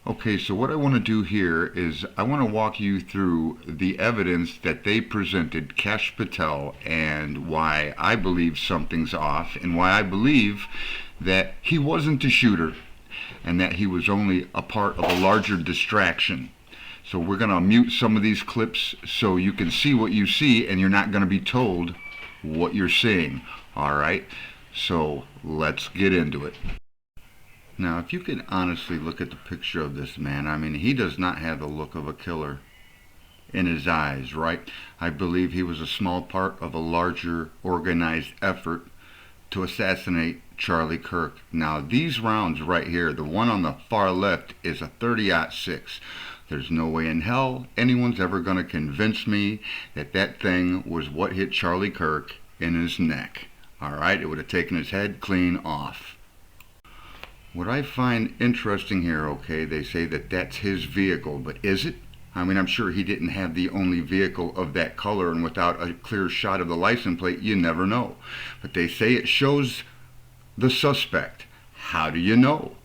Okay, so what I want to do here is I want to walk you through the evidence that they presented, Kesh Patel, and why I believe something's off, and why I believe that he wasn't the shooter, and that he was only a part of a larger distraction. So we're going to mute some of these clips so you can see what you see, and you're not going to be told what you're seeing. All right, so let's get into it. Now, if you can honestly look at the picture of this man, I mean, he does not have the look of a killer in his eyes, right? I believe he was a small part of a larger organized effort to assassinate Charlie Kirk. Now, these rounds right here, the one on the far left is a 30-06. There's no way in hell anyone's ever going to convince me that that thing was what hit Charlie Kirk in his neck. All right, it would have taken his head clean off. What I find interesting here, okay, they say that that's his vehicle, but is it? I mean, I'm sure he didn't have the only vehicle of that color, and without a clear shot of the license plate, you never know. But they say it shows the suspect. How do you know?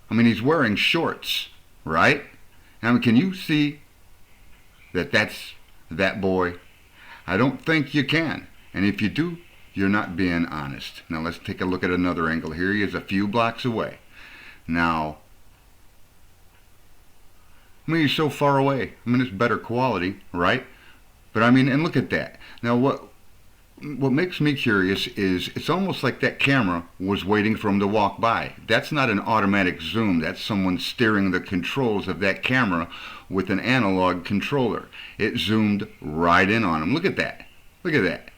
I mean, he's wearing shorts, right? I mean, can you see that that's that boy? I don't think you can. And if you do, you're not being honest. Now let's take a look at another angle. Here he is a few blocks away. Now, I mean, he's so far away. I mean, it's better quality, right? But I mean, and look at that. Now what makes me curious is it's almost like that camera was waiting for him to walk by. That's not an automatic zoom. That's someone steering the controls of that camera with an analog controller. It zoomed right in on him. Look at that. Look at that.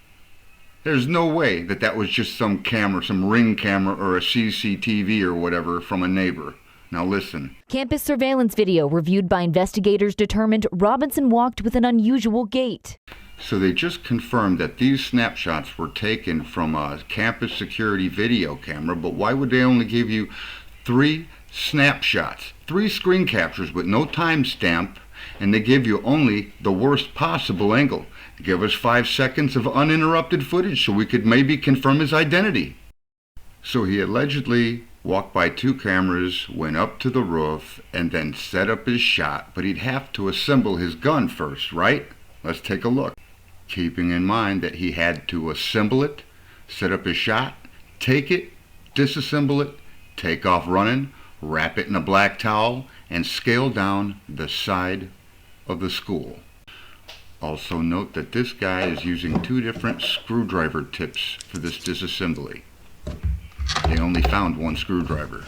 There's no way that that was just some camera, some Ring camera or a CCTV or whatever from a neighbor. Now listen. Campus surveillance video reviewed by investigators determined Robinson walked with an unusual gait. So they just confirmed that these snapshots were taken from a campus security video camera, but why would they only give you 3 snapshots, 3 screen captures with no timestamp, and they give you only the worst possible angle? Give us 5 seconds of uninterrupted footage so we could maybe confirm his identity. So he allegedly walked by 2 cameras, went up to the roof, and then set up his shot, but he'd have to assemble his gun first, right? Let's take a look. Keeping in mind that he had to assemble it, set up his shot, take it, disassemble it, take off running, wrap it in a black towel, and scale down the side of the school. Also note that this guy is using 2 different screwdriver tips for this disassembly. They only found 1 screwdriver.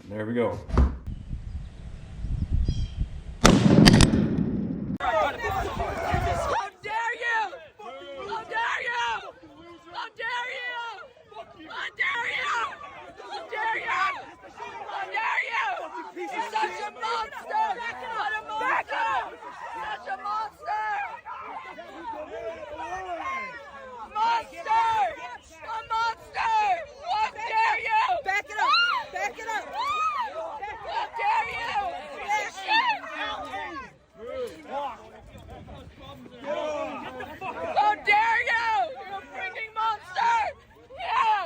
There we go. How dare you! How dare you! How dare you! How dare you! How dare you! How dare you! You're such a monster! What a monster! Such a monster! Monster! A monster! How dare you! Back it up! Back it up! How dare you! How dare you! You're a freaking monster! Yeah!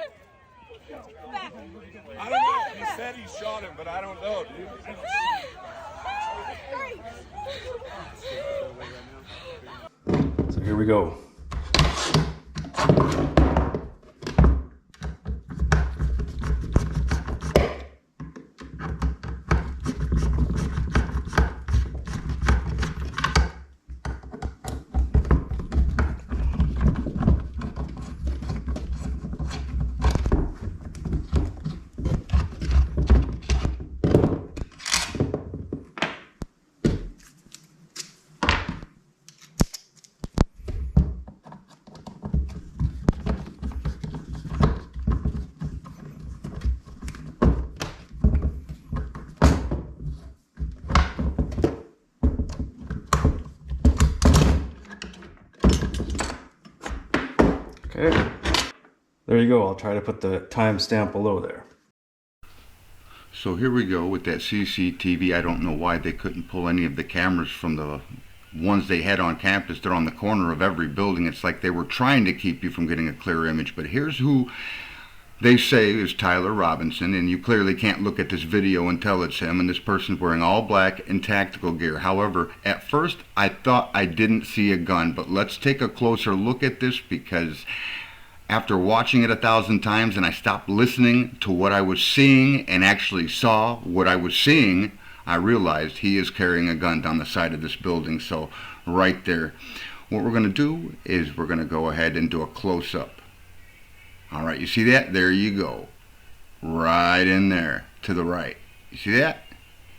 I don't know. He said he shot him, but I don't know, dude. So here we go. Okay. There you go. I'll try to put the timestamp below there. So here we go with that CCTV. I don't know why they couldn't pull any of the cameras from the ones they had on campus. They're on the corner of every building. It's like they were trying to keep you from getting a clear image. But here's who they say is Tyler Robinson, and you clearly can't look at this video and tell it's him, and this person's wearing all black and tactical gear. However, at first I thought I didn't see a gun, but let's take a closer look at this, because after watching it 1,000 times and I stopped listening to what I was seeing and actually saw what I was seeing, I realized he is carrying a gun down the side of this building. So right there, what we're going to do is we're going to go ahead and do a close-up. All right, you see that? There you go. Right in there to the right. You see that?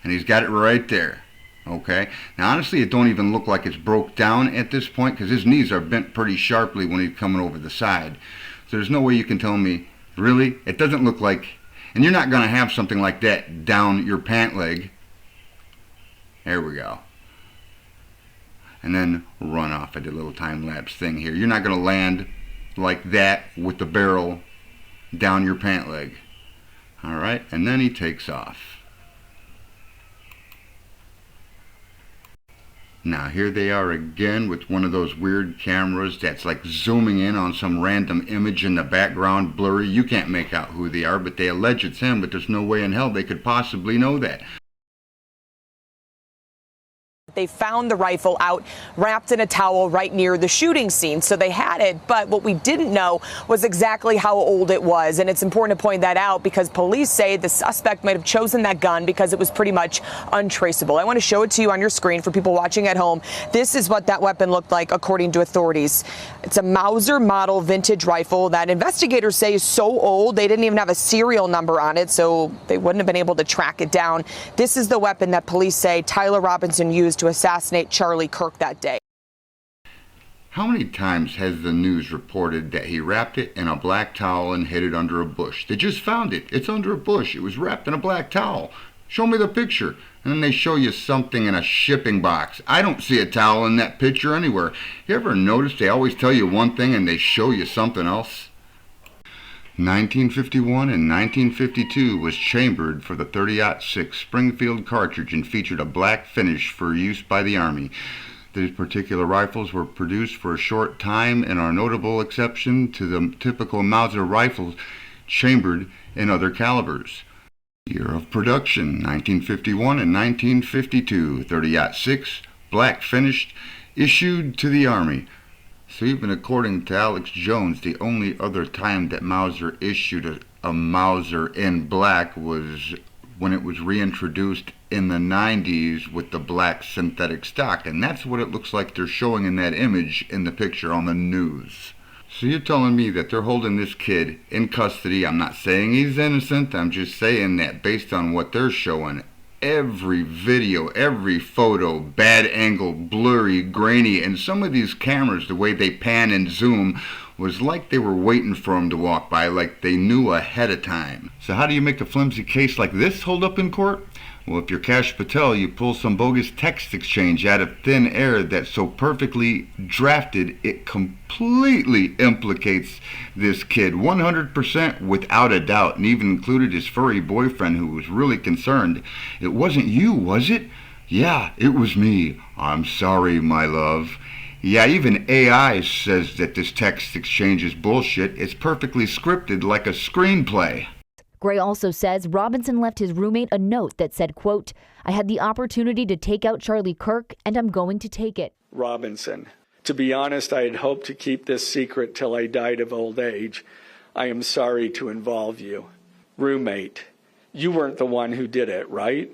And he's got it right there. Okay, now honestly it don't even look like it's broke down at this point, because his knees are bent pretty sharply when he's coming over the side. So there's no way you can tell me, really? It doesn't look like, and you're not going to have something like that down your pant leg. There we go. And then run off. I did a little time-lapse thing here. You're not going to land like that with the barrel down your pant leg. All right, and then he takes off. Now here they are again with one of those weird cameras that's like zooming in on some random image in the background, blurry. You can't make out who they are, but they allege it's him, but there's no way in hell they could possibly know that. They found the rifle out wrapped in a towel right near the shooting scene. So they had it, but what we didn't know was exactly how old it was. And it's important to point that out because police say the suspect might have chosen that gun because it was pretty much untraceable. I want to show it to you on your screen for people watching at home. This is what that weapon looked like according to authorities. It's a Mauser model vintage rifle that investigators say is so old they didn't even have a serial number on it, so they wouldn't have been able to track it down. This is the weapon that police say Tyler Robinson used to assassinate Charlie Kirk that day. How many times has the news reported that he wrapped it in a black towel and hid it under a bush? They just found it. It's under a bush. It was wrapped in a black towel. Show me the picture. And then they show you something in a shipping box. I don't see a towel in that picture anywhere. You ever notice they always tell you one thing and they show you something else? 1951 and 1952 was chambered for the .30-06 Springfield cartridge and featured a black finish for use by the Army. These particular rifles were produced for a short time and are a notable exception to the typical Mauser rifles chambered in other calibers. Year of production, 1951 and 1952, .30-06, black finished, issued to the Army. So even according to Alex Jones, the only other time that Mauser issued a Mauser in black was when it was reintroduced in the 90s with the black synthetic stock. And that's what it looks like they're showing in that image in the picture on the news. So you're telling me that they're holding this kid in custody. I'm not saying he's innocent. I'm just saying that based on what they're showing, every video, every photo, bad angle, blurry, grainy, and some of these cameras, the way they pan and zoom, was like they were waiting for him to walk by, like they knew ahead of time. So how do you make a flimsy case like this hold up in court? Well, if you're Kash Patel, you pull some bogus text exchange out of thin air that's so perfectly drafted it completely implicates this kid 100% without a doubt, and even included his furry boyfriend who was really concerned. It wasn't you, was it? Yeah, it was me. I'm sorry, my love. Yeah, even AI says that this text exchange is bullshit. It's perfectly scripted like a screenplay. Gray also says Robinson left his roommate a note that said, quote, "I had the opportunity to take out Charlie Kirk, and I'm going to take it." Robinson, to be honest, I had hoped to keep this secret till I died of old age. I am sorry to involve you. Roommate, you weren't the one who did it, right?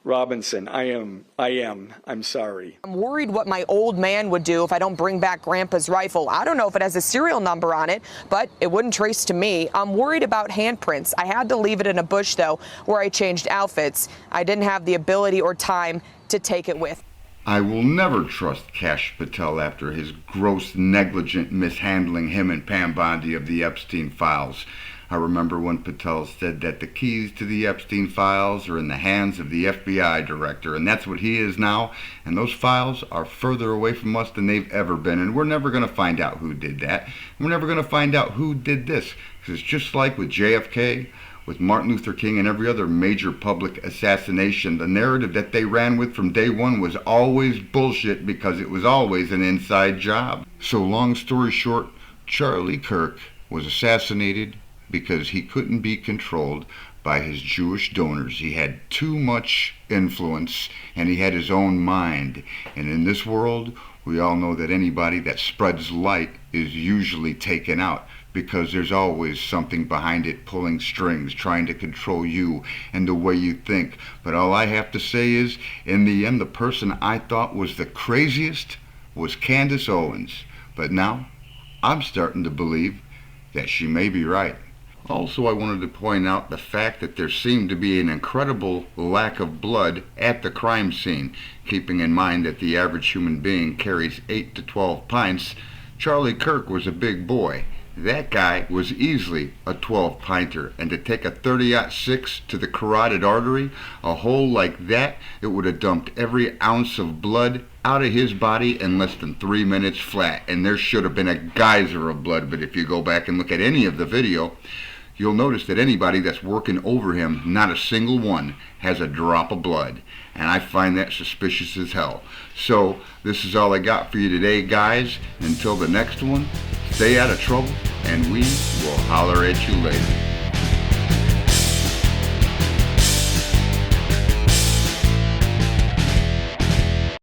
Robinson, I'm sorry. I'm worried what my old man would do if I don't bring back Grandpa's rifle. I don't know if it has a serial number on it, but it wouldn't trace to me. I'm worried about handprints. I had to leave it in a bush, though, where I changed outfits. I didn't have the ability or time to take it with. I will never trust Kash Patel after his gross negligent mishandling him and Pam Bondi of the Epstein files. I remember when Patel said that the keys to the Epstein files are in the hands of the FBI director, and that's what he is now. And those files are further away from us than they've ever been, and we're never going to find out who did that. We're never going to find out who did this, because it's just like with JFK, with Martin Luther King, and every other major public assassination. The narrative that they ran with from day one was always bullshit, because it was always an inside job. So long story short, Charlie Kirk was assassinated because he couldn't be controlled by his Jewish donors. He had too much influence, and he had his own mind. And in this world, we all know that anybody that spreads light is usually taken out, because there's always something behind it pulling strings, trying to control you and the way you think. But all I have to say is, in the end, the person I thought was the craziest was Candace Owens. But now, I'm starting to believe that she may be right. Also, I wanted to point out the fact that there seemed to be an incredible lack of blood at the crime scene. Keeping in mind that the average human being carries 8 to 12 pints, Charlie Kirk was a big boy. That guy was easily a 12-pinter, and to take a 30-06 to the carotid artery, a hole like that, it would have dumped every ounce of blood out of his body in less than 3 minutes flat, and there should have been a geyser of blood. But if you go back and look at any of the video, you'll notice that anybody that's working over him, not a single one has a drop of blood, and I find that suspicious as hell. So this is all I got for you today, guys. Until the next one, stay out of trouble, and we will holler at you later.